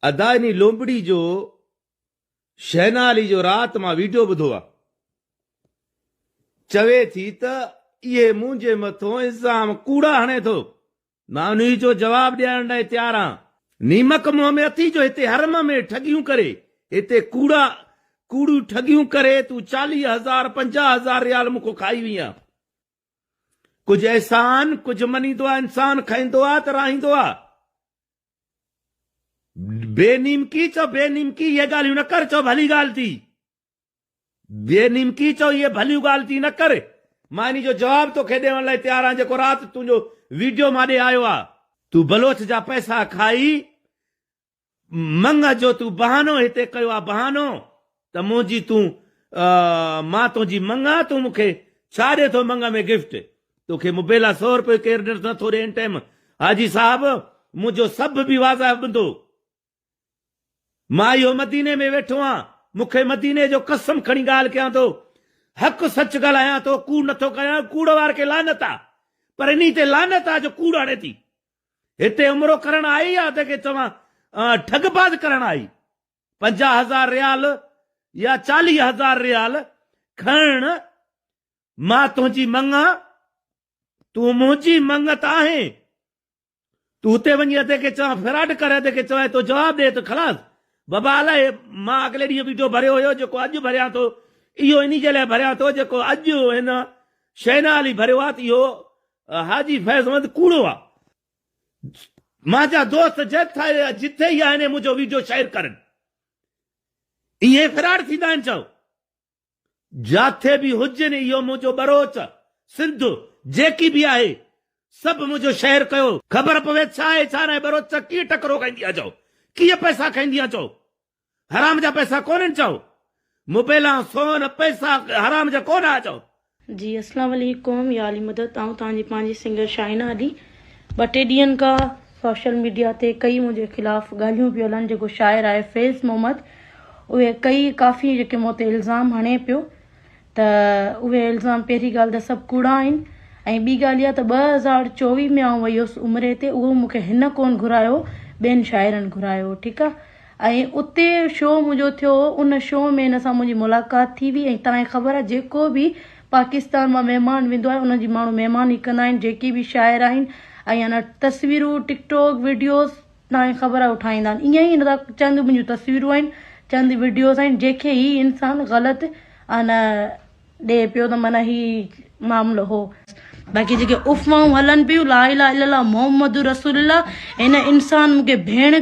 अदानी लोमड़ी जो शहना अली जो रात मां वीडियो ॿुधो आहे, चवे थी त इहे मुंहिंजे मथो इल्ज़ाम कूड़ा हणे थो। मां उन जो जवाब ॾियण लाइ तयार आहियां। नीमक मुंहं में अथी जो हिते हरम में ठगियूं करे, हिते कूड़ू ठगियूं करे तूं 40,000 50,000 रियाल मूंखो खाई वई आहे। कुछ एहसान कुछ मनीदो आहे, इंसान खाईंदो आहे त राहींदो आहे। बेनिमकी चो बेनिमकी ये ॻाल्हियूं न कर, चो भली ॻाल्हि थी। बेनिमकी चो ये भलियूं ॻाल्हि थी न कर। मां इन जो जवाब तोखे ॾियण लाइ तयार आहियां जेको राति तुंहिंजो वीडियो मां ॾे आयो आहे। तूं बलोच जा पैसा खाई मंग जो तूं बहानो हिते कयो आहे, बहानो त मुंहिंजी तूं मां तुंहिंजी मंगा, तूं मूंखे छा ॾे थो मंग में गिफ्ट? तोखे मुबेला 100 रुपयो केरु नथो ॾे इन टाइम। हाजी साहब मुंहिंजो सभु बि वाज़ा ॿुधो। मां इहो मदीने में वेठो आहियां, मूंखे मदीने जो कसम खणी ॻाल्हि कयां थो, हक़ सच ॻाल्हायां थो, कूड़ नथो कयां। कूड़ वार खे लानत आहे, पर इन ते लानत आहे जो कूड़ हणे थी। हिते उमिरो करण आई आहे त के चवां ठगबाज़ करण आई। 50,000 रियाल या 40,000 रियाल खण, मां तुंहिंजी मंगा, तूं मुंहिंजी मंगत आहे। तूं हुते वञी अधे खे चवां फ्रॉड करे, अधे खे चवां तो जवाब ॾे त खलास। बाबा अलाए मां अॻिले ॾींहुं वीडियो भरियो हुयो जेको अॼु भरियां थो, इहो इन जे लाइ भरियां थो जेको अॼु हिन शहना अली भरियो आहे त इहो हाजी फैज़मंद कूड़ो आहे। मुंहिंजा दोस्त जिथे ई आहिनि मुंहिंजो वीडियो शेयर करनि। इहे फ्रॉड थींदा आहिनि। चओ जिथे बि हुजनि, इहो मुंहिंजो बरोच सिंध जेकी बि आहे सभु मुंहिंजो शेयर कयो। ख़बर पवे छा आहे छा न आहे। बरोच कीअं टकरो खाईंदी आहे, चओ कीअं पैसा खाईंदी आहे, चओ हराम जा पैसा कोन्हनि, चओ मुबेला सोन पैसा हराम जा कोन आहे, चओ। जी अस्सलाम वालेकुम, या अली मदद। आऊं तव्हांजी पंहिंजी सिंगर शाइना अली। 2-3 ॾींहंनि खां सोशल मीडिया ते कई मुंहिंजे ख़िलाफ़ ॻाल्हियूं पियूं हलनि। जेको शाइर आहे फैज़ मोहम्मद, उहे कई काफ़ी जेके मूं ते इल्ज़ाम हणे पियो, त उहे इल्ज़ाम पहिरीं ॻाल्हि त सभु कूड़ा आहिनि। ऐं ॿी ॻाल्हि इहा त 2024 में आउं वई हुअसि उमिरे ते, उहो मूंखे हिन कोन घुरायो, ॿियनि शाइरनि घुरायो, ठीकु आहे। ऐं उते शो मुंहिंजो थियो, उन शो में हिन सां मुंहिंजी मुलाक़ात थी हुई। ऐं तव्हांखे ख़बर आहे जेको बि पाकिस्तान मां महिमान वेंदो आहे उनजी माण्हू महिमान ई कंदा आहिनि, जेके बि शाइर आहिनि। ऐं अञा तस्वीरूं टिकटॉक वीडियोस तव्हांखे ख़बर आहे उठाईंदा आहिनि। ईअं ई न चंद मुंहिंजियूं तस्वीरूं आहिनि, चंद वीडियोस आहिनि जेके ही इंसानु ग़लति अञा ॾे पियो त माना ही मामिलो हो। बाक़ी जेके उफ़वाऊं हलनि पियूं ला इलाहा इल्लल्लाह मोहम्मद रसूलुल्लाह, हिन इंसान मूंखे भेण